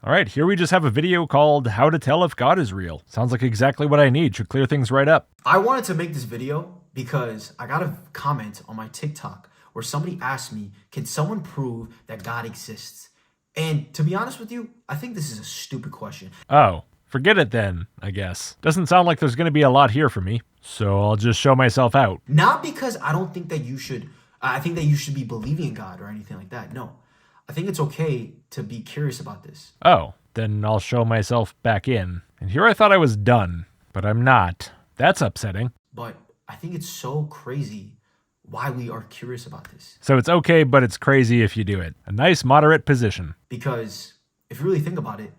Alright, here we just have a video called How to Tell If God is Real. Sounds like exactly what I need. Should clear things right up. I wanted to make this video because I got a comment on my TikTok where somebody asked me, can someone prove that God exists? And to be honest with you, I think this is a stupid question. Oh, forget it then, I guess. Doesn't sound like there's going to be a lot here for me, so I'll just show myself out. Not because I don't think that I think that you should be believing in God or anything like that. No, I think it's okay to be curious about this. Oh, then I'll show myself back in. And here I thought I was done, but I'm not. That's upsetting. But I think it's so crazy why we are curious about this. So it's okay, but it's crazy if you do it. A nice moderate position. Because if you really think about it,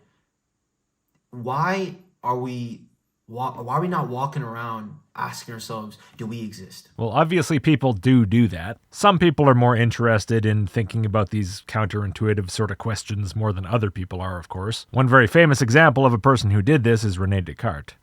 why are we not walking around asking ourselves, do we exist? Well, obviously people do that. Some people are more interested in thinking about these counterintuitive sort of questions more than other people are, of course. One very famous example of a person who did this is René Descartes.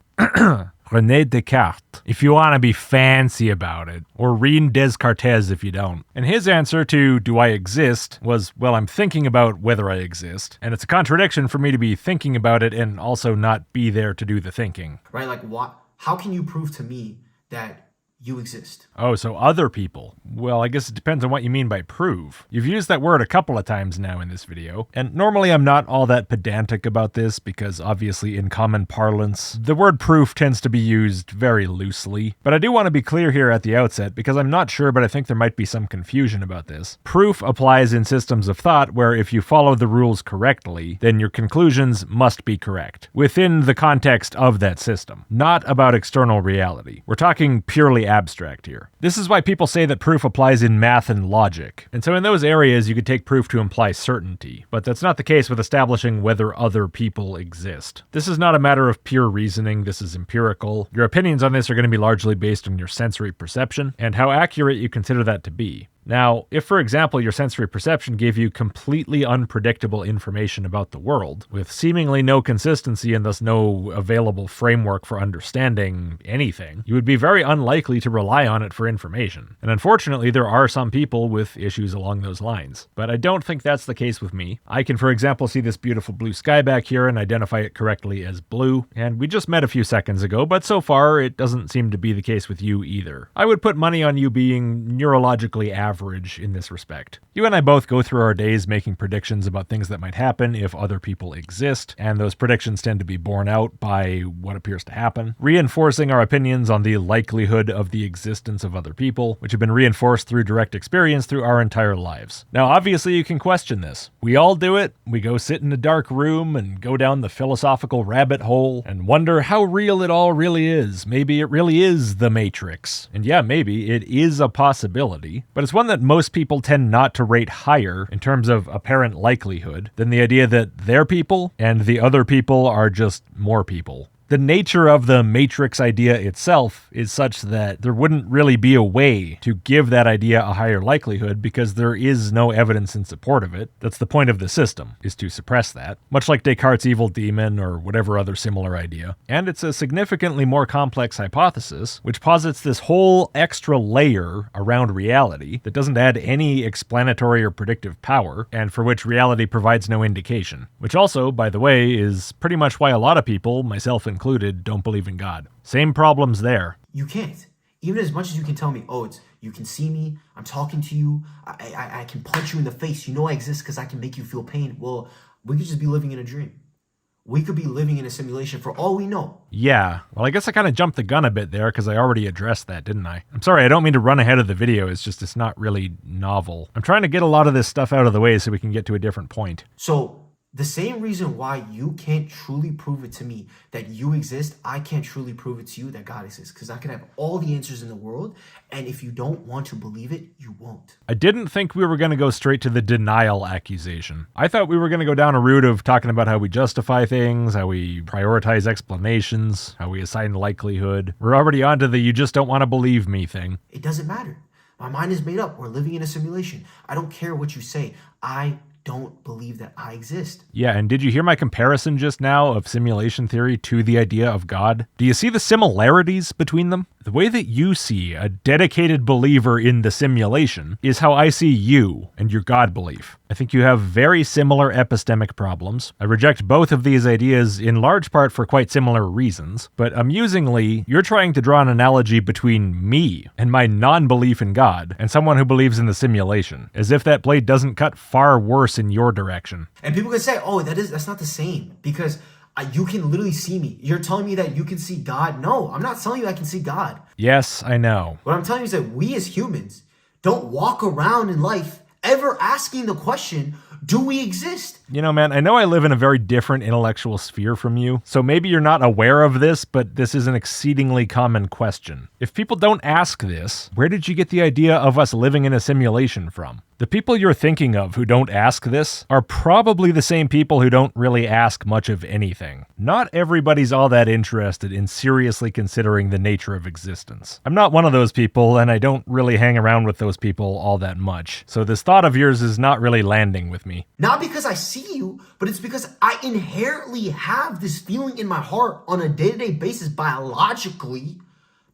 René Descartes, if you want to be fancy about it, or read Descartes if you don't. And his answer to do I exist was, well, I'm thinking about whether I exist. And it's a contradiction for me to be thinking about it and also not be there to do the thinking. Right, like what? How can you prove to me that you exist? Oh, so other people. Well, I guess it depends on what you mean by prove. You've used that word a couple of times now in this video, and normally I'm not all that pedantic about this because obviously in common parlance, the word proof tends to be used very loosely. But I do want to be clear here at the outset because I'm not sure, but I think there might be some confusion about this. Proof applies in systems of thought where if you follow the rules correctly, then your conclusions must be correct within the context of that system, not about external reality. We're talking purely abstract here. This is why people say that proof applies in math and logic. And so in those areas, you could take proof to imply certainty, but that's not the case with establishing whether other people exist. This is not a matter of pure reasoning. This is empirical. Your opinions on this are going to be largely based on your sensory perception and how accurate you consider that to be. Now, if for example your sensory perception gave you completely unpredictable information about the world, with seemingly no consistency and thus no available framework for understanding anything, you would be very unlikely to rely on it for information. And unfortunately, there are some people with issues along those lines. But I don't think that's the case with me. I can, for example, see this beautiful blue sky back here and identify it correctly as blue, and we just met a few seconds ago, but so far it doesn't seem to be the case with you either. I would put money on you being neurologically average in this respect. You and I both go through our days making predictions about things that might happen if other people exist, and those predictions tend to be borne out by what appears to happen, reinforcing our opinions on the likelihood of the existence of other people, which have been reinforced through direct experience through our entire lives. Now, obviously you can question this. We all do it. We go sit in a dark room and go down the philosophical rabbit hole and wonder how real it all really is. Maybe it really is the Matrix. And yeah, maybe it is a possibility, but it's one that most people tend not to rate higher in terms of apparent likelihood than the idea that they're people and the other people are just more people. The nature of the Matrix idea itself is such that there wouldn't really be a way to give that idea a higher likelihood because there is no evidence in support of it. That's the point of the system, is to suppress that, much like Descartes' evil demon or whatever other similar idea. And it's a significantly more complex hypothesis, which posits this whole extra layer around reality that doesn't add any explanatory or predictive power, and for which reality provides no indication. Which also, by the way, is pretty much why a lot of people, myself included, don't believe in God. Same problems there. You can't. Even as much as you can tell me, oh, you can see me, I'm talking to you, I can punch you in the face, you know I exist because I can make you feel pain. Well, we could just be living in a dream. We could be living in a simulation for all we know. Yeah, well, I guess I kind of jumped the gun a bit there because I already addressed that, didn't I? I'm sorry, I don't mean to run ahead of the video, it's not really novel. I'm trying to get a lot of this stuff out of the way so we can get to a different point. So, the same reason why you can't truly prove it to me that you exist, I can't truly prove it to you that God exists. Because I can have all the answers in the world, and if you don't want to believe it, you won't. I didn't think we were going to go straight to the denial accusation. I thought we were going to go down a route of talking about how we justify things, how we prioritize explanations, how we assign likelihood. We're already onto the you just don't want to believe me thing. It doesn't matter. My mind is made up. We're living in a simulation. I don't care what you say. I don't believe that I exist. Yeah, and did you hear my comparison just now of simulation theory to the idea of God? Do you see the similarities between them? The way that you see a dedicated believer in the simulation is how I see you and your God belief. I think you have very similar epistemic problems. I reject both of these ideas in large part for quite similar reasons, but amusingly, you're trying to draw an analogy between me and my non-belief in God and someone who believes in the simulation, as if that blade doesn't cut far worse in your direction. And people can say, oh, that's not the same, because you can literally see me. You're telling me that you can see God? No, I'm not telling you I can see God. Yes, I know. What I'm telling you is that we as humans don't walk around in life ever asking the question, do we exist? You know, man, I know I live in a very different intellectual sphere from you, so maybe you're not aware of this, but this is an exceedingly common question. If people don't ask this, where did you get the idea of us living in a simulation from? The people you're thinking of who don't ask this are probably the same people who don't really ask much of anything. Not everybody's all that interested in seriously considering the nature of existence. I'm not one of those people, and I don't really hang around with those people all that much, so this thought of yours is not really landing with me. Not because I see you, but it's because I inherently have this feeling in my heart on a day-to-day basis, biologically,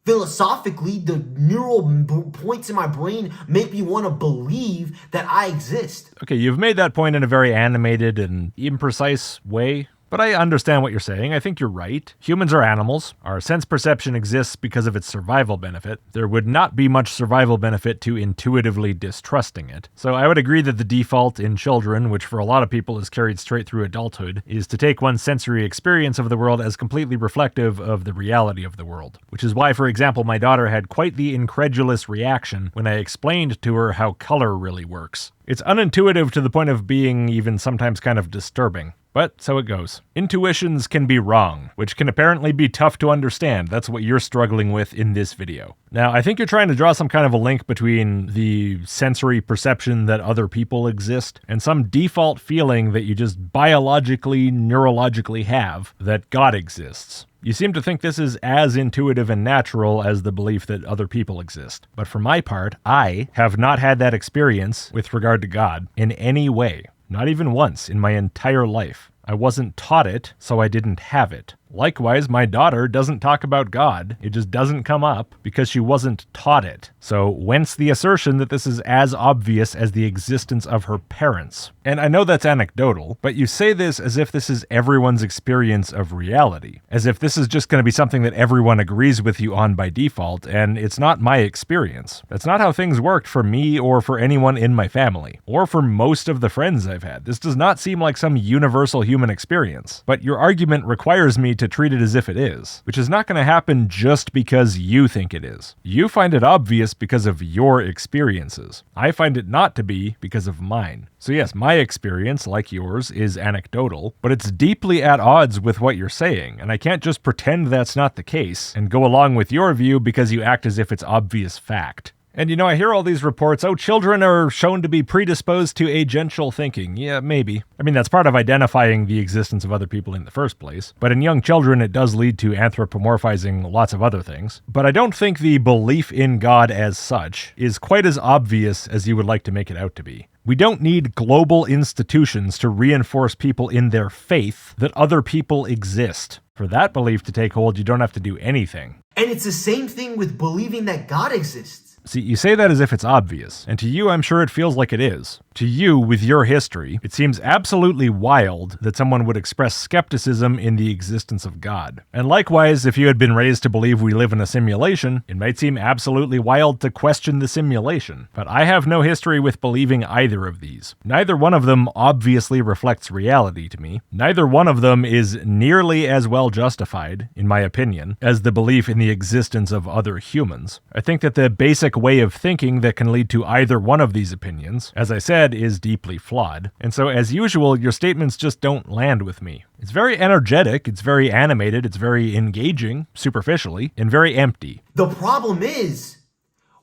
philosophically. The neural points in my brain make me want to believe that I exist. Okay, you've made that point in a very animated and imprecise way. But I understand what you're saying. I think you're right. Humans are animals. Our sense perception exists because of its survival benefit. There would not be much survival benefit to intuitively distrusting it. So I would agree that the default in children, which for a lot of people is carried straight through adulthood, is to take one's sensory experience of the world as completely reflective of the reality of the world. Which is why, for example, my daughter had quite the incredulous reaction when I explained to her how color really works. It's unintuitive to the point of being even sometimes kind of disturbing. But so it goes. Intuitions can be wrong, which can apparently be tough to understand. That's what you're struggling with in this video. Now, I think you're trying to draw some kind of a link between the sensory perception that other people exist and some default feeling that you just biologically, neurologically have that God exists. You seem to think this is as intuitive and natural as the belief that other people exist. But for my part, I have not had that experience with regard to God in any way. Not even once in my entire life. I wasn't taught it, so I didn't have it. Likewise, my daughter doesn't talk about God. It just doesn't come up because she wasn't taught it. So whence the assertion that this is as obvious as the existence of her parents. And I know that's anecdotal, but you say this as if this is everyone's experience of reality. As if this is just going to be something that everyone agrees with you on by default, and it's not my experience. That's not how things worked for me or for anyone in my family, or for most of the friends I've had. This does not seem like some universal human experience. But your argument requires me to treat it as if it is, which is not going to happen just because you think it is. You find it obvious because of your experiences. I find it not to be because of mine. So yes, my experience, like yours, is anecdotal, but it's deeply at odds with what you're saying, and I can't just pretend that's not the case and go along with your view because you act as if it's obvious fact. And you know, I hear all these reports, oh, children are shown to be predisposed to agential thinking. Yeah, maybe. I mean, that's part of identifying the existence of other people in the first place. But in young children, it does lead to anthropomorphizing lots of other things. But I don't think the belief in God as such is quite as obvious as you would like to make it out to be. We don't need global institutions to reinforce people in their faith that other people exist. For that belief to take hold, you don't have to do anything. And it's the same thing with believing that God exists. See, you say that as if it's obvious, and to you, I'm sure it feels like it is. To you, with your history, it seems absolutely wild that someone would express skepticism in the existence of God. And likewise, if you had been raised to believe we live in a simulation, it might seem absolutely wild to question the simulation. But I have no history with believing either of these. Neither one of them obviously reflects reality to me. Neither one of them is nearly as well justified, in my opinion, as the belief in the existence of other humans. I think that the basic way of thinking that can lead to either one of these opinions, as I said, is deeply flawed. And so, as usual, your statements just don't land with me. It's very energetic, it's very animated, it's very engaging, superficially, and very empty. The problem is,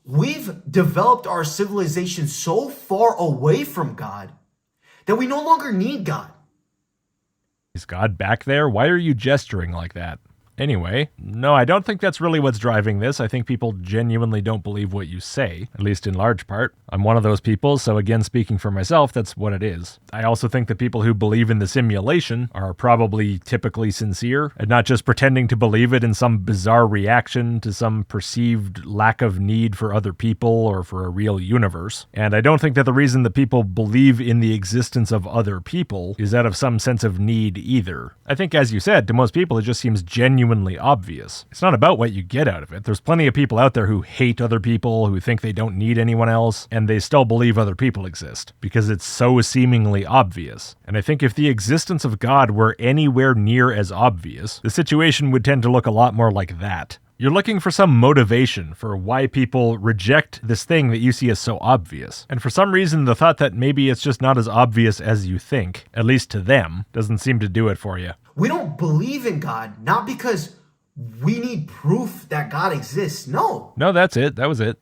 we've developed our civilization so far away from God that we no longer need God. Is God back there? Why are you gesturing like that? Anyway, no, I don't think that's really what's driving this. I think people genuinely don't believe what you say, at least in large part. I'm one of those people, so again, speaking for myself, that's what it is. I also think that people who believe in the simulation are probably typically sincere, and not just pretending to believe it in some bizarre reaction to some perceived lack of need for other people or for a real universe. And I don't think that the reason that people believe in the existence of other people is out of some sense of need either. I think, as you said, to most people it just seems genuinely obvious. It's not about what you get out of it. There's plenty of people out there who hate other people, who think they don't need anyone else, and they still believe other people exist, because it's so seemingly obvious. And I think if the existence of God were anywhere near as obvious, the situation would tend to look a lot more like that. You're looking for some motivation for why people reject this thing that you see as so obvious. And for some reason, the thought that maybe it's just not as obvious as you think, at least to them, doesn't seem to do it for you. We don't believe in God, not because we need proof that God exists. No. No, that's it. That was it.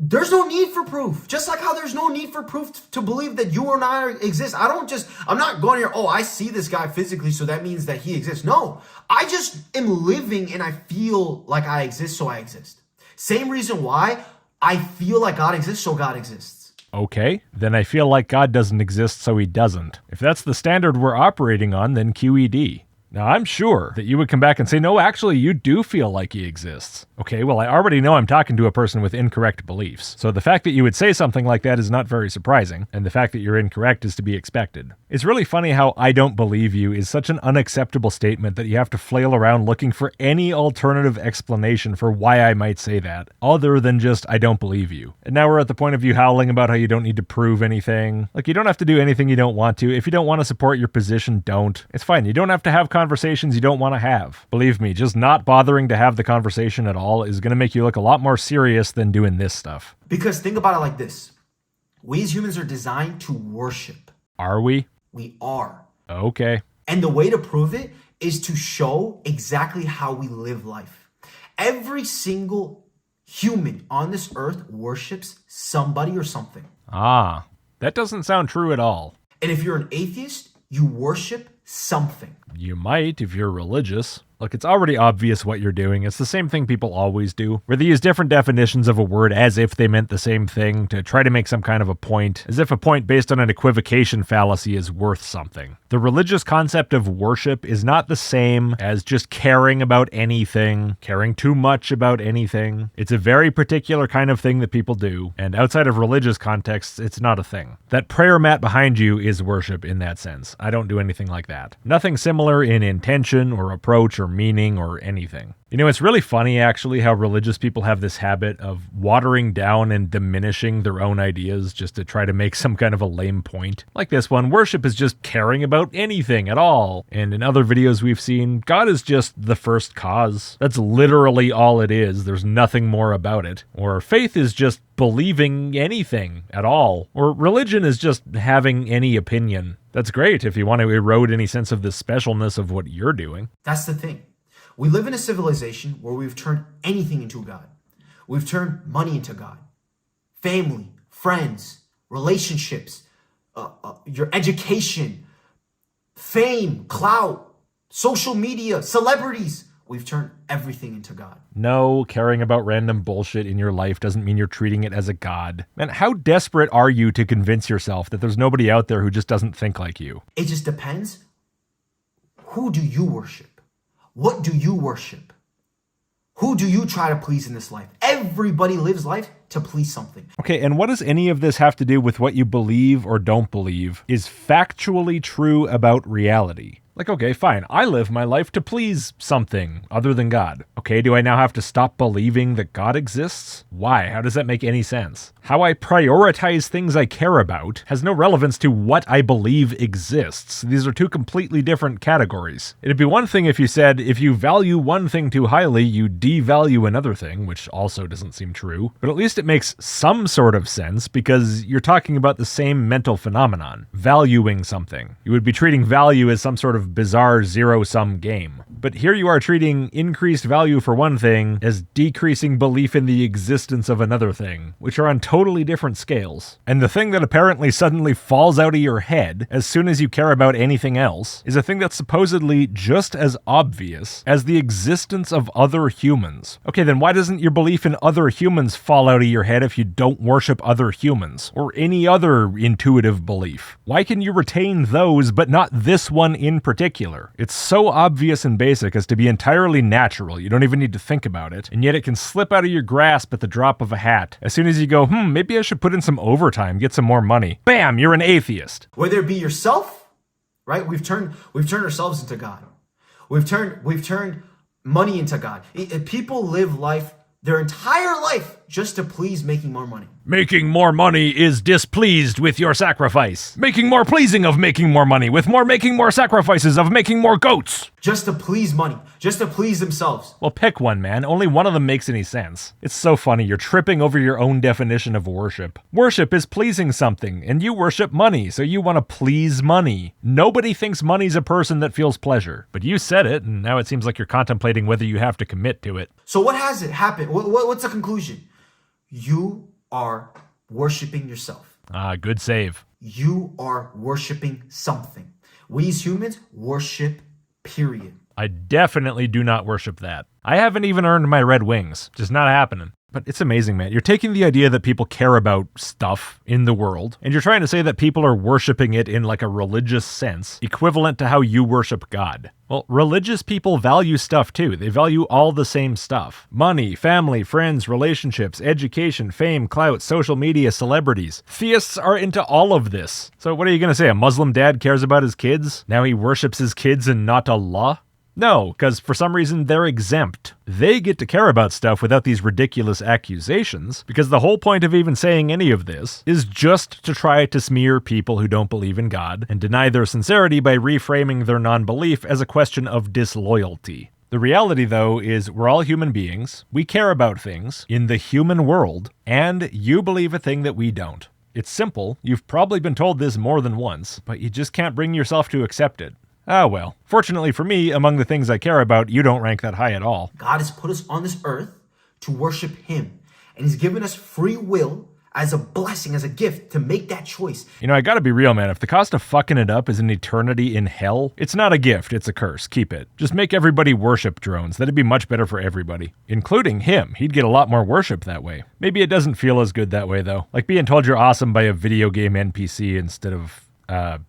There's no need for proof. Just like how there's no need for proof to believe that you or I exist. I'm not going here, oh, I see this guy physically, so that means that he exists. No, I just am living and I feel like I exist, so I exist. Same reason why I feel like God exists, so God exists. Okay, then I feel like God doesn't exist, so he doesn't. If that's the standard we're operating on, then QED. Now, I'm sure that you would come back and say, no, actually, you do feel like he exists. Okay, well, I already know I'm talking to a person with incorrect beliefs. So the fact that you would say something like that is not very surprising, and the fact that you're incorrect is to be expected. It's really funny how I don't believe you is such an unacceptable statement that you have to flail around looking for any alternative explanation for why I might say that, other than just, I don't believe you. And now we're at the point of you howling about how you don't need to prove anything. Like, you don't have to do anything you don't want to. If you don't want to support your position, don't. It's fine. You don't have to have conversations you don't want to have. Believe me, just not bothering to have the conversation at all is going to make you look a lot more serious than doing this stuff. Because think about it like this. We as humans are designed to worship. Are we? We are. Okay. And the way to prove it is to show exactly how we live life. Every single human on this earth worships somebody or something. Ah, that doesn't sound true at all. And if you're an atheist, you worship something. You might if you're religious. Look, it's already obvious what you're doing. It's the same thing people always do, where they use different definitions of a word as if they meant the same thing to try to make some kind of a point, as if a point based on an equivocation fallacy is worth something. The religious concept of worship is not the same as just caring about anything, caring too much about anything. It's a very particular kind of thing that people do, and outside of religious contexts, it's not a thing. That prayer mat behind you is worship in that sense. I don't do anything like that. Nothing similar in intention or approach or meaning or anything. You know, it's really funny actually how religious people have this habit of watering down and diminishing their own ideas just to try to make some kind of a lame point. Like this one, worship is just caring about anything at all. And in other videos we've seen, God is just the first cause. That's literally all it is. There's nothing more about it. Or faith is just believing anything at all. Or religion is just having any opinion. That's great if you want to erode any sense of the specialness of what you're doing. That's the thing. We live in a civilization where we've turned anything into a God. We've turned money into God. Family, friends, relationships, your education, fame, clout, social media, celebrities. We've turned everything into God. No, caring about random bullshit in your life doesn't mean you're treating it as a god. Man, how desperate are you to convince yourself that there's nobody out there who just doesn't think like you? It just depends. Who do you worship? What do you worship? Who do you try to please in this life? Everybody lives life to please something. Okay, and what does any of this have to do with what you believe or don't believe is factually true about reality? Like, okay, fine, I live my life to please something other than God. Okay, do I now have to stop believing that God exists? Why? How does that make any sense? How I prioritize things I care about has no relevance to what I believe exists. These are two completely different categories. It'd be one thing if you said, if you value one thing too highly, you devalue another thing, which also doesn't seem true. But at least it makes some sort of sense because you're talking about the same mental phenomenon, valuing something. You would be treating value as some sort of bizarre zero-sum game. But here you are treating increased value value for one thing as decreasing belief in the existence of another thing, which are on totally different scales. And the thing that apparently suddenly falls out of your head as soon as you care about anything else is a thing that's supposedly just as obvious as the existence of other humans. Okay, then why doesn't your belief in other humans fall out of your head if you don't worship other humans, or any other intuitive belief? Why can you retain those but not this one in particular? It's so obvious and basic as to be entirely natural, you don't even need to think about it, and yet it can slip out of your grasp at the drop of a hat. As soon as you go, maybe I should put in some overtime, get some more money. Bam, you're an atheist. Whether it be yourself, right? We've turned ourselves into God. We've turned money into God. People live life, their entire life, just to please making more money. Making more money is displeased with your sacrifice. Making more pleasing of making more money, with more making more sacrifices of making more goats. Just to please money, just to please themselves. Well, pick one, man. Only one of them makes any sense. It's so funny, you're tripping over your own definition of worship. Worship is pleasing something, and you worship money, so you want to please money. Nobody thinks money's a person that feels pleasure. But you said it, and now it seems like you're contemplating whether you have to commit to it. So what has it happened? What's the conclusion? You are worshiping yourself. Good save. You are worshiping something. We as humans worship, period. I definitely do not worship that. I haven't even earned my red wings. Just not happening. But it's amazing, man. You're taking the idea that people care about stuff in the world, and you're trying to say that people are worshiping it in like a religious sense, equivalent to how you worship God. Well, religious people value stuff too. They value all the same stuff. Money, family, friends, relationships, education, fame, clout, social media, celebrities. Theists are into all of this. So what are you going to say? A Muslim dad cares about his kids? Now he worships his kids and not Allah? No, because for some reason they're exempt. They get to care about stuff without these ridiculous accusations, because the whole point of even saying any of this is just to try to smear people who don't believe in God and deny their sincerity by reframing their non-belief as a question of disloyalty. The reality, though, is we're all human beings, we care about things in the human world, and you believe a thing that we don't. It's simple, you've probably been told this more than once, but you just can't bring yourself to accept it. Ah well. Fortunately for me, among the things I care about, you don't rank that high at all. God has put us on this earth to worship Him. And He's given us free will as a blessing, as a gift, to make that choice. You know, I gotta be real, man. If the cost of fucking it up is an eternity in hell, it's not a gift, it's a curse. Keep it. Just make everybody worship drones. That'd be much better for everybody. Including him. He'd get a lot more worship that way. Maybe it doesn't feel as good that way, though. Like being told you're awesome by a video game NPC instead of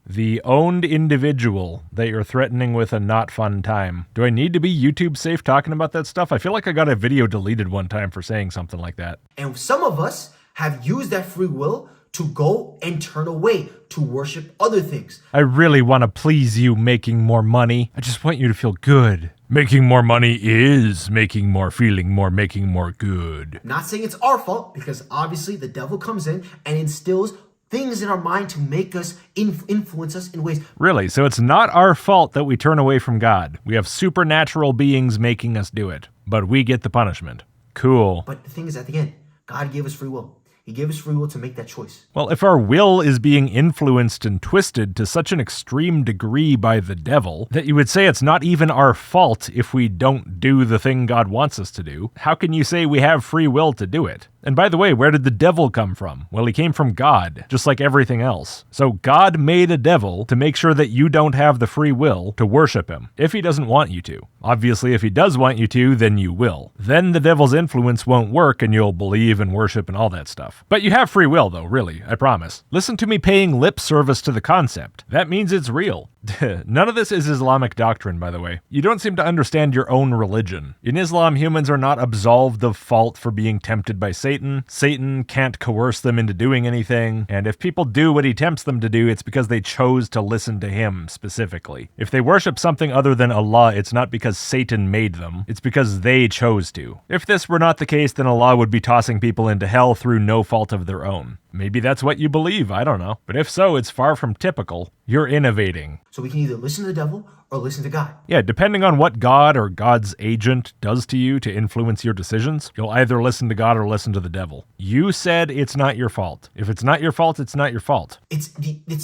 the owned individual that you're threatening with a not fun time. Do I need to be YouTube safe talking about that stuff? I feel like I got a video deleted one time for saying something like that. And some of us have used that free will to go and turn away, to worship other things. I really want to please you making more money. I just want you to feel good. Making more money is making more, feeling more, making more good. Not saying it's our fault, because obviously the devil comes in and instills things in our mind to make us influence us in ways. Really? So it's not our fault that we turn away from God. We have supernatural beings making us do it, but we get the punishment. Cool. But the thing is, at the end, God gave us free will. He gave us free will to make that choice. Well, if our will is being influenced and twisted to such an extreme degree by the devil that you would say it's not even our fault if we don't do the thing God wants us to do, how can you say we have free will to do it? And by the way, where did the devil come from? Well, he came from God, just like everything else. So God made a devil to make sure that you don't have the free will to worship him, if he doesn't want you to. Obviously, if he does want you to, then you will. Then the devil's influence won't work and you'll believe and worship and all that stuff. But you have free will, though, really, I promise. Listen to me paying lip service to the concept. That means it's real. None of this is Islamic doctrine, by the way. You don't seem to understand your own religion. In Islam, humans are not absolved of fault for being tempted by Satan. Satan can't coerce them into doing anything. And if people do what he tempts them to do, it's because they chose to listen to him specifically. If they worship something other than Allah, it's not because Satan made them. It's because they chose to. If this were not the case, then Allah would be tossing people into hell through no fault of their own. Maybe that's what you believe, I don't know. But if so, it's far from typical. You're innovating. So we can either listen to the devil or listen to God. Yeah, depending on what God or God's agent does to you to influence your decisions, you'll either listen to God or listen to the devil. You said it's not your fault. If it's not your fault, it's not your fault. It's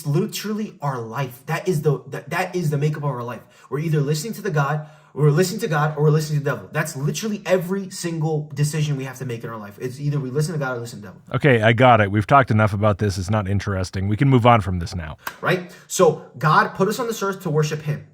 literally our life. That is the makeup of our life. We're either listening to the God, We're listening to God or we're listening to the devil. That's literally every single decision we have to make in our life. It's either we listen to God or listen to the devil. Okay, I got it. We've talked enough about this. It's not interesting. We can move on from this now. Right? So God put us on this earth to worship him.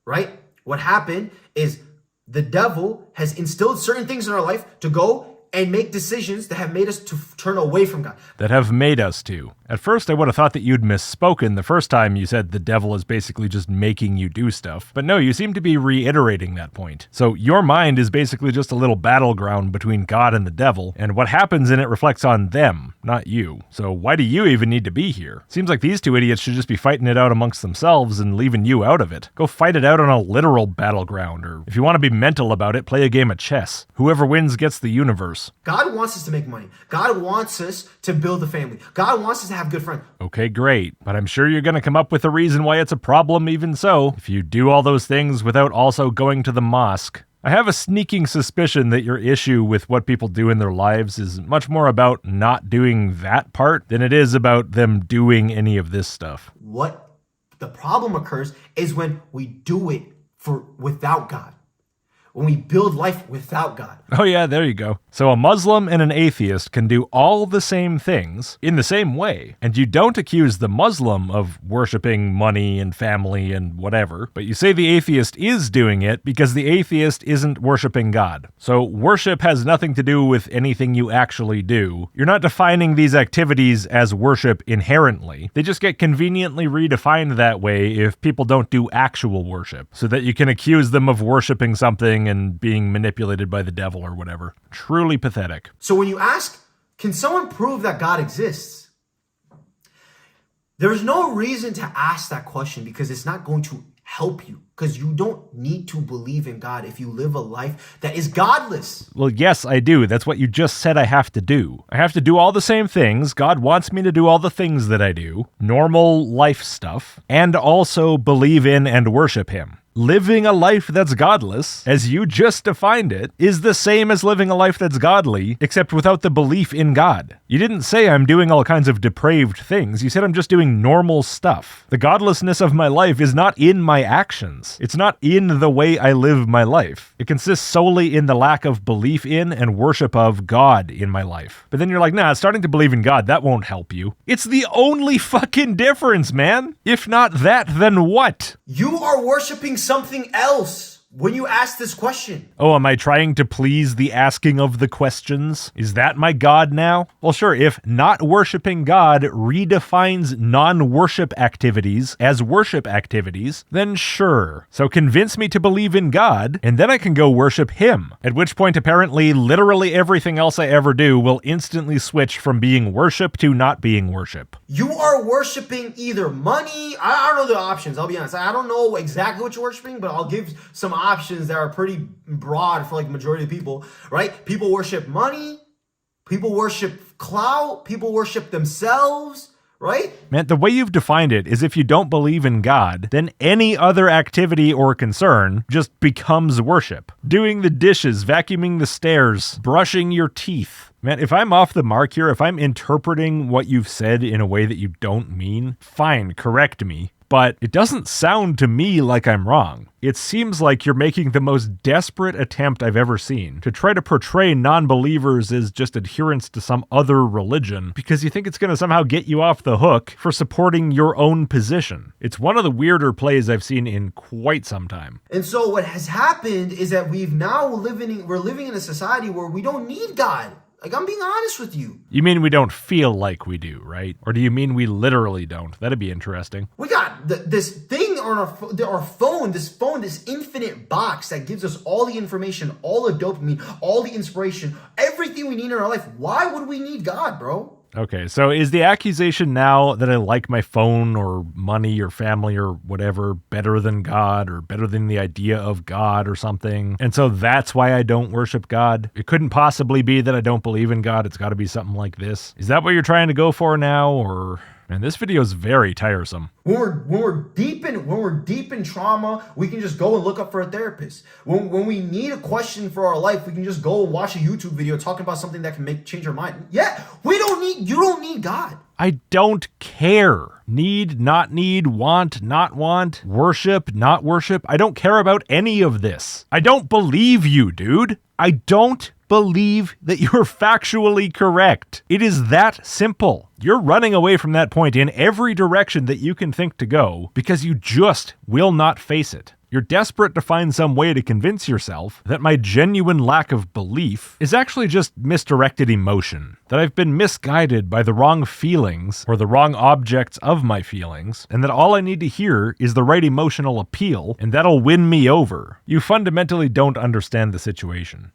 Right? What happened is the devil has instilled certain things in our life to go and make decisions that have made us to turn away from God. That have made us to. At first, I would have thought that you'd misspoken the first time you said the devil is basically just making you do stuff. But no, you seem to be reiterating that point. So your mind is basically just a little battleground between God and the devil, and what happens in it reflects on them, not you. So why do you even need to be here? Seems like these two idiots should just be fighting it out amongst themselves and leaving you out of it. Go fight it out on a literal battleground, or if you want to be mental about it, play a game of chess. Whoever wins gets the universe. God wants us to make money. God wants us to build a family. God wants us to have good friends. Okay, great. But I'm sure you're going to come up with a reason why it's a problem even so, if you do all those things without also going to the mosque. I have a sneaking suspicion that your issue with what people do in their lives is much more about not doing that part than it is about them doing any of this stuff. What the problem occurs is when we do it without God. When we build life without God. Oh yeah, there you go. So a Muslim and an atheist can do all the same things in the same way, and you don't accuse the Muslim of worshiping money and family and whatever, but you say the atheist is doing it because the atheist isn't worshiping God. So worship has nothing to do with anything you actually do. You're not defining these activities as worship inherently. They just get conveniently redefined that way if people don't do actual worship, so that you can accuse them of worshiping something and being manipulated by the devil or whatever. Truly pathetic. So when you ask, can someone prove that God exists? There's no reason to ask that question because it's not going to help you. Because you don't need to believe in God if you live a life that is godless. Well, yes, I do. That's what you just said I have to do. I have to do all the same things. God wants me to do all the things that I do. Normal life stuff. And also believe in and worship him. Living a life that's godless, as you just defined it, is the same as living a life that's godly, except without the belief in God. You didn't say I'm doing all kinds of depraved things. You said I'm just doing normal stuff. The godlessness of my life is not in my actions. It's not in the way I live my life. It consists solely in the lack of belief in and worship of God in my life. But then you're like, nah, starting to believe in God, that won't help you. It's the only fucking difference, man. If not that, then what? You are worshiping something else when you ask this question. Oh, am I trying to please the asking of the questions? Is that my God now? Well, sure, if not worshiping God redefines non-worship activities as worship activities, then sure. So convince me to believe in God, and then I can go worship him. At which point, apparently, literally everything else I ever do will instantly switch from being worship to not being worship. You are worshiping either money. I don't know the options. I'll be honest. I don't know exactly what you're worshiping, but I'll give some options that are pretty broad for like majority of people, right? People worship money. People worship clout. People worship themselves, right? Man, the way you've defined it is if you don't believe in God, then any other activity or concern just becomes worship. Doing the dishes, vacuuming the stairs, brushing your teeth. Man, if I'm off the mark here, if I'm interpreting what you've said in a way that you don't mean, fine, correct me. But it doesn't sound to me like I'm wrong. It seems like you're making the most desperate attempt I've ever seen to try to portray non-believers as just adherents to some other religion because you think it's going to somehow get you off the hook for supporting your own position. It's one of the weirder plays I've seen in quite some time. And so what has happened is that we're living in a society where we don't need God. Like, I'm being honest with you. You mean we don't feel like we do, right? Or do you mean we literally don't? That'd be interesting. We got this thing on our phone, this infinite box that gives us all the information, all the dopamine, all the inspiration, everything we need in our life. Why would we need God, bro? Okay, so is the accusation now that I like my phone or money or family or whatever better than God or better than the idea of God or something? And so that's why I don't worship God? It couldn't possibly be that I don't believe in God. It's got to be something like this. Is that what you're trying to go for now, or... And this video is very tiresome. When we're deep in trauma, we can just go and look up for a therapist. When we need a question for our life, we can just go and watch a YouTube video talking about something that can change our mind. Yeah, you don't need God. I don't care. Need, not need, want, not want, worship, not worship. I don't care about any of this. I don't believe you, dude. I don't believe that you're factually correct. It is that simple. You're running away from that point in every direction that you can think to go because you just will not face it. You're desperate to find some way to convince yourself that my genuine lack of belief is actually just misdirected emotion, that I've been misguided by the wrong feelings or the wrong objects of my feelings, and that all I need to hear is the right emotional appeal, and that'll win me over. You fundamentally don't understand the situation.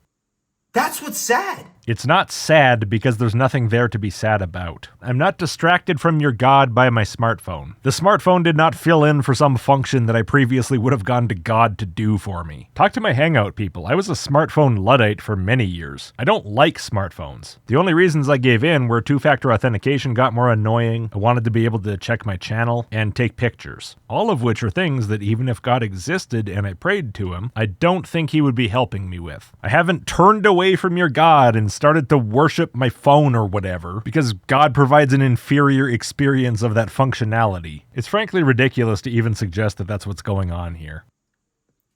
That's what's sad. It's not sad because there's nothing there to be sad about. I'm not distracted from your God by my smartphone. The smartphone did not fill in for some function that I previously would have gone to God to do for me. Talk to my Hangout people. I was a smartphone Luddite for many years. I don't like smartphones. The only reasons I gave in were two-factor authentication got more annoying, I wanted to be able to check my channel, and take pictures. All of which are things that even if God existed and I prayed to him, I don't think he would be helping me with. I haven't turned away from your God and started to worship my phone or whatever because God provides an inferior experience of that functionality. It's frankly ridiculous to even suggest that that's what's going on here.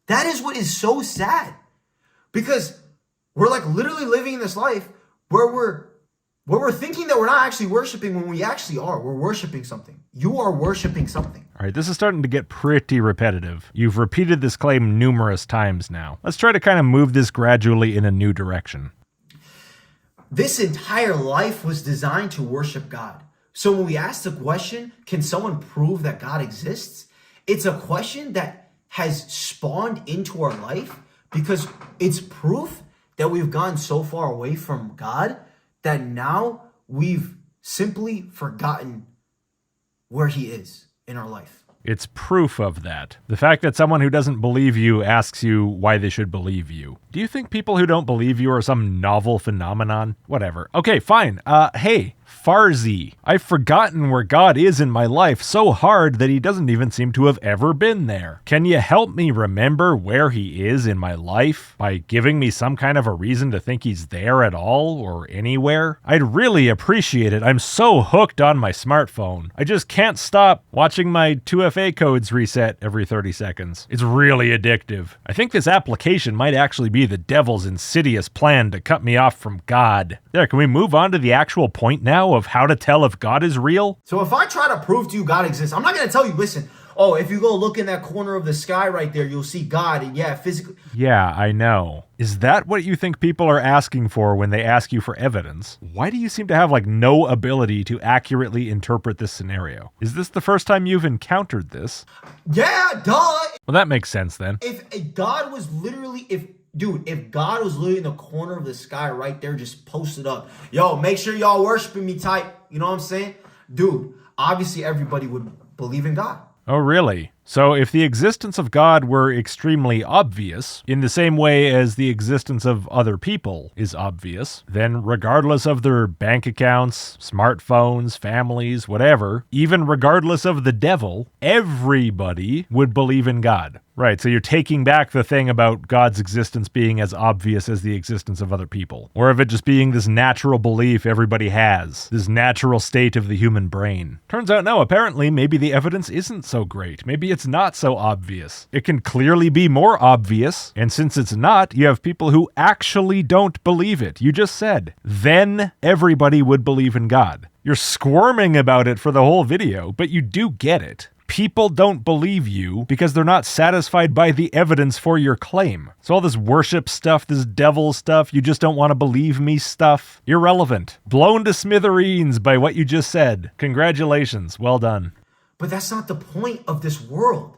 That is what is so sad, because we're like literally living this life where we're thinking that we're not actually worshiping when we actually are. We're worshiping something. You are worshiping something. All right, this is starting to get pretty repetitive. You've repeated this claim numerous times now. Let's try to kind of move this gradually in a new direction. This entire life was designed to worship God. So when we ask the question, can someone prove that God exists? It's a question that has spawned into our life because it's proof that we've gone so far away from God that now we've simply forgotten where he is in our life. It's proof of that. The fact that someone who doesn't believe you asks you why they should believe you. Do you think people who don't believe you are some novel phenomenon? Whatever. Okay, fine. Hey, Farzi. I've forgotten where God is in my life so hard that he doesn't even seem to have ever been there. Can you help me remember where he is in my life by giving me some kind of a reason to think he's there at all or anywhere? I'd really appreciate it. I'm so hooked on my smartphone. I just can't stop watching my 2FA codes reset every 30 seconds. It's really addictive. I think this application might actually be the devil's insidious plan to cut me off from God. There, can we move on to the actual point now of how to tell if God is real? So if I try to prove to you God exists, I'm not going to tell you, listen, oh, if you go look in that corner of the sky right there, you'll see God. And yeah, physically. Yeah, I know. Is that what you think people are asking for when they ask you for evidence? Why do you seem to have no ability to accurately interpret this scenario? Is this the first time you've encountered this? Yeah, duh. Well, that makes sense then. If God was literally, if God was literally in the corner of the sky right there, just posted up, yo, make sure y'all worshiping me type, you know what I'm saying? Dude, obviously everybody would believe in God. Oh, really? So if the existence of God were extremely obvious, in the same way as the existence of other people is obvious, then regardless of their bank accounts, smartphones, families, whatever, even regardless of the devil, everybody would believe in God. Right, so you're taking back the thing about God's existence being as obvious as the existence of other people, or of it just being this natural belief everybody has, this natural state of the human brain. Turns out no, apparently maybe the evidence isn't so great. Maybe it's not so obvious. It can clearly be more obvious, and since it's not, you have people who actually don't believe it. You just said, then everybody would believe in God. You're squirming about it for the whole video, but you do get it. People don't believe you because they're not satisfied by the evidence for your claim. So all this worship stuff, this devil stuff, you just don't want to believe me stuff, irrelevant. Blown to smithereens by what you just said. Congratulations. Well done. But that's not the point of this world.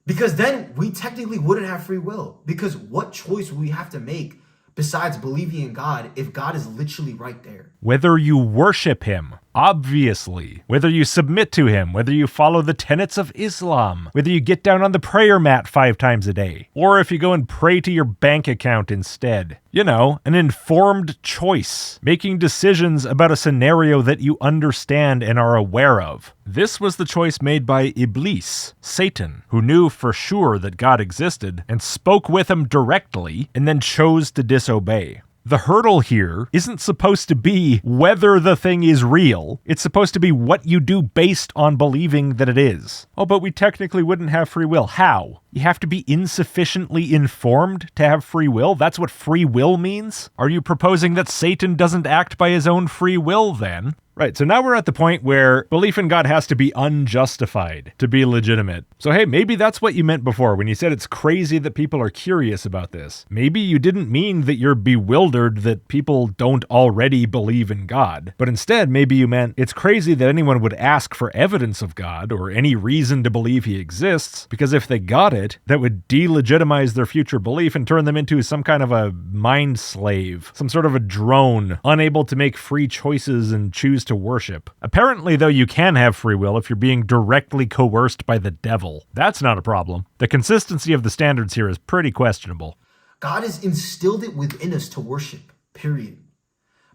Because then we technically wouldn't have free will. Because what choice would we have to make besides believing in God if God is literally right there? Whether you worship him. Obviously. Whether you submit to him, whether you follow the tenets of Islam, whether you get down on the prayer mat 5 times a day, or if you go and pray to your bank account instead. You know, an informed choice, making decisions about a scenario that you understand and are aware of. This was the choice made by Iblis, Satan, who knew for sure that God existed and spoke with him directly and then chose to disobey. The hurdle here isn't supposed to be whether the thing is real. It's supposed to be what you do based on believing that it is. Oh, but we technically wouldn't have free will. How? You have to be insufficiently informed to have free will? That's what free will means? Are you proposing that Satan doesn't act by his own free will then? Right, so now we're at the point where belief in God has to be unjustified to be legitimate. So hey, maybe that's what you meant before when you said it's crazy that people are curious about this. Maybe you didn't mean that you're bewildered that people don't already believe in God, but instead maybe you meant it's crazy that anyone would ask for evidence of God or any reason to believe he exists, because if they got it, that would delegitimize their future belief and turn them into some kind of a mind slave, some sort of a drone, unable to make free choices and choose to worship. Apparently, though, you can have free will if you're being directly coerced by the devil. That's not a problem. The consistency of the standards here is pretty questionable. God has instilled it within us to worship, period.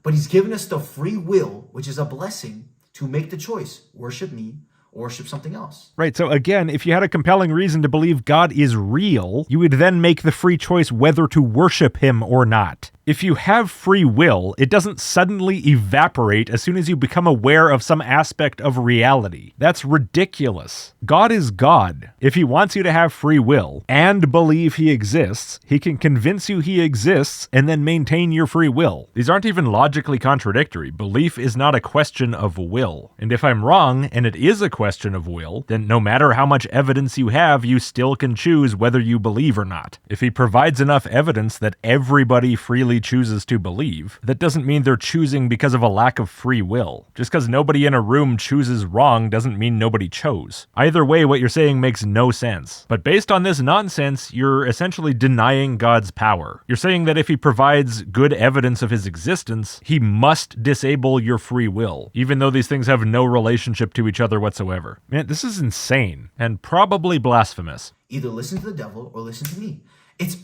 But he's given us the free will, which is a blessing, to make the choice. Worship me, or worship something else. Right, so again, if you had a compelling reason to believe God is real, you would then make the free choice whether to worship him or not. If you have free will, it doesn't suddenly evaporate as soon as you become aware of some aspect of reality. That's ridiculous. God is God. If he wants you to have free will and believe he exists, he can convince you he exists and then maintain your free will. These aren't even logically contradictory. Belief is not a question of will. And if I'm wrong, and it is a question of will, then no matter how much evidence you have, you still can choose whether you believe or not. If he provides enough evidence that everybody freely chooses to believe, that doesn't mean they're choosing because of a lack of free will. Just because nobody in a room chooses wrong doesn't mean nobody chose. Either way, what you're saying makes no sense. But based on this nonsense, you're essentially denying God's power. You're saying that if he provides good evidence of his existence, he must disable your free will, even though these things have no relationship to each other whatsoever. Man, this is insane and probably blasphemous. Either listen to the devil or listen to me. It's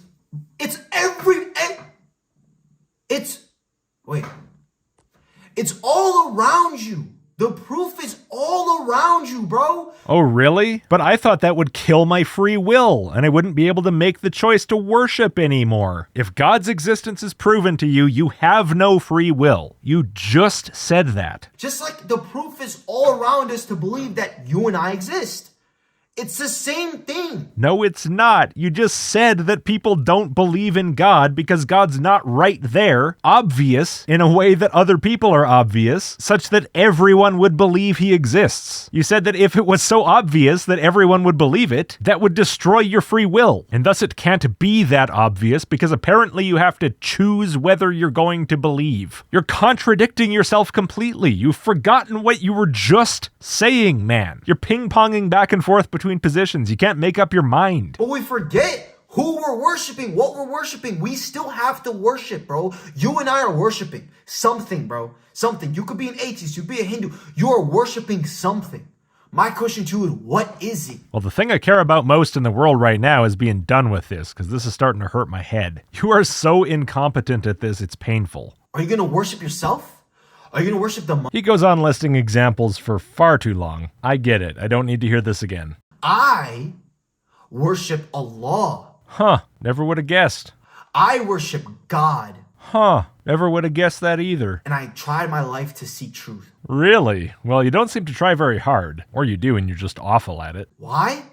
all around you. The proof is all around you, bro. Oh, really? But I thought that would kill my free will, and I wouldn't be able to make the choice to worship anymore. If God's existence is proven to you, you have no free will. You just said that. Just like the proof is all around us to believe that you and I exist. It's the same thing. No, it's not. You just said that people don't believe in God because God's not right there, obvious in a way that other people are obvious, such that everyone would believe he exists. You said that if it was so obvious that everyone would believe it, that would destroy your free will. And thus it can't be that obvious because apparently you have to choose whether you're going to believe. You're contradicting yourself completely. You've forgotten what you were just saying, man. You're ping-ponging back and forth between positions. You can't make up your mind. But we forget who we're worshiping, what we're worshiping. We still have to worship, bro. You and I are worshiping something, bro. Something. You could be an atheist, you could be a Hindu. You are worshiping something. My question to you is, what is it? Well, the thing I care about most in the world right now is being done with this, because this is starting to hurt my head. You are so incompetent at this, it's painful. Are you going to worship yourself? Are you going to worship the... He goes on listing examples for far too long. I get it. I don't need to hear this again. I worship Allah. Huh. Never would have guessed. I worship God. Huh. Never would have guessed that either. And I tried my life to seek truth. Really? Well, you don't seem to try very hard. Or you do and you're just awful at it. Why?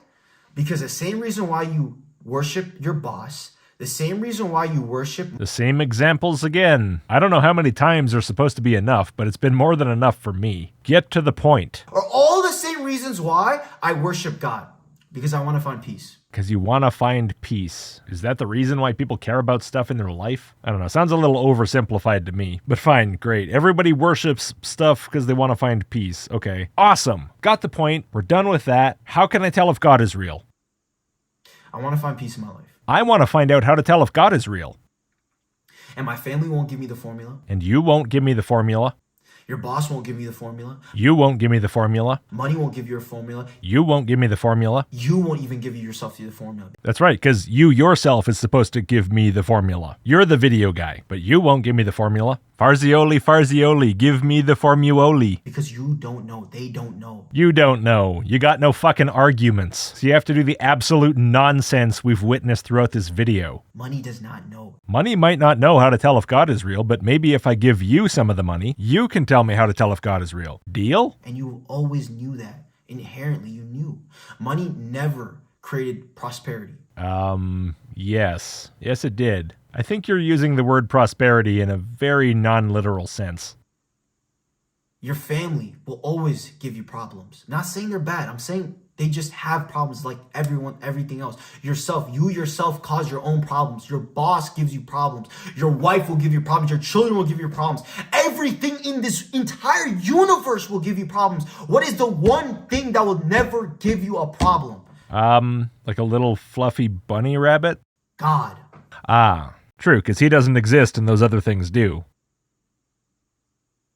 Because the same reason why you worship your boss, the same reason why you worship... The same examples again. I don't know how many times are supposed to be enough, but it's been more than enough for me. Get to the point. Are all the same reasons why I worship God. Because I want to find peace. Because you want to find peace. Is that the reason why people care about stuff in their life? I don't know. Sounds a little oversimplified to me. But fine, great. Everybody worships stuff because they want to find peace. Okay. Awesome. Got the point. We're done with that. How can I tell if God is real? I want to find peace in my life. I want to find out how to tell if God is real. And my family won't give me the formula. And you won't give me the formula. Your boss won't give you the formula. You won't give me the formula. Money won't give you a formula. You won't give me the formula. You won't even give yourself the formula. That's right, because you yourself is supposed to give me the formula. You're the video guy, but you won't give me the formula. Farzioli, Farzioli, give me the formuoli. Because you don't know. They don't know. You don't know. You got no fucking arguments. So you have to do the absolute nonsense we've witnessed throughout this video. Money does not know. Money might not know how to tell if God is real, but maybe if I give you some of the money, you can tell me how to tell if God is real. Deal? And you always knew that. Inherently, you knew. Money never created prosperity. Yes. Yes, it did. I think you're using the word prosperity in a very non-literal sense. Your family will always give you problems. Not saying they're bad. I'm saying they just have problems like everything else. You yourself cause your own problems. Your boss gives you problems. Your wife will give you problems. Your children will give you problems. Everything in this entire universe will give you problems. What is the one thing that will never give you a problem? Like a little fluffy bunny rabbit? God. Ah, true, because he doesn't exist and those other things do.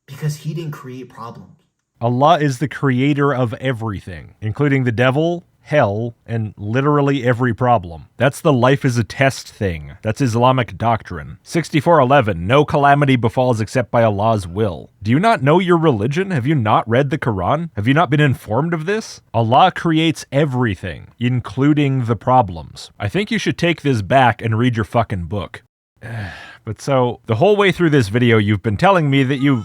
Because he didn't create problems. Allah is the creator of everything, including the devil, hell, and literally every problem. That's the life is a test thing. That's Islamic doctrine. 6411, no calamity befalls except by Allah's will. Do you not know your religion? Have you not read the Quran? Have you not been informed of this? Allah creates everything, including the problems. I think you should take this back and read your fucking book. But so, the whole way through this video you've been telling me that you...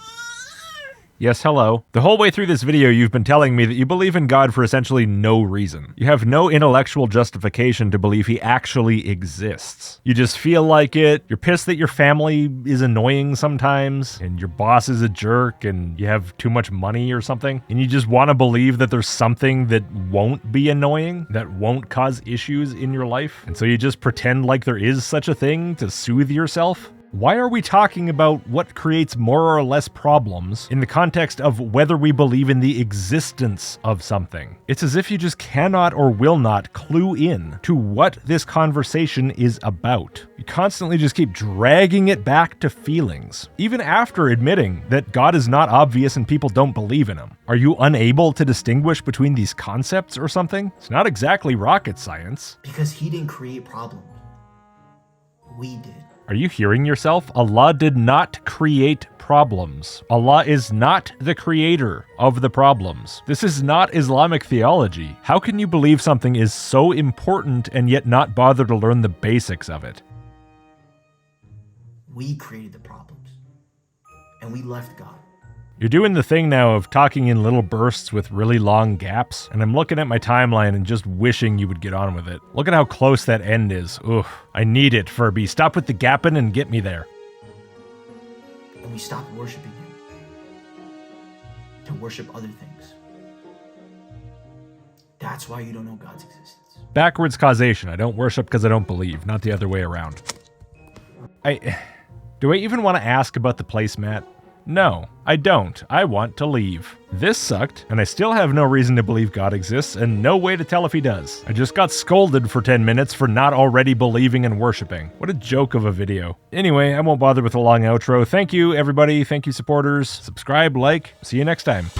Yes, hello. The whole way through this video, you've been telling me that you believe in God for essentially no reason. You have no intellectual justification to believe he actually exists. You just feel like it, you're pissed that your family is annoying sometimes, and your boss is a jerk, and you have too much money or something, and you just want to believe that there's something that won't be annoying, that won't cause issues in your life, and so you just pretend like there is such a thing to soothe yourself? Why are we talking about what creates more or less problems in the context of whether we believe in the existence of something? It's as if you just cannot or will not clue in to what this conversation is about. You constantly just keep dragging it back to feelings, even after admitting that God is not obvious and people don't believe in him. Are you unable to distinguish between these concepts or something? It's not exactly rocket science. Because he didn't create problems. We did. Are you hearing yourself? Allah did not create problems. Allah is not the creator of the problems. This is not Islamic theology. How can you believe something is so important and yet not bother to learn the basics of it? We created the problems. And we left God. You're doing the thing now of talking in little bursts with really long gaps, and I'm looking at my timeline and just wishing you would get on with it. Look at how close that end is. Ugh, I need it, Furby. Stop with the gapping and get me there. And we stopped worshiping him to worship other things. That's why you don't know God's existence. Backwards causation. I don't worship because I don't believe, not the other way around. Do I even want to ask about the placemat? No, I don't. I want to leave. This sucked, and I still have no reason to believe God exists, and no way to tell if he does. I just got scolded for 10 minutes for not already believing and worshiping. What a joke of a video. Anyway, I won't bother with a long outro. Thank you, everybody. Thank you, supporters. Subscribe, like. See you next time.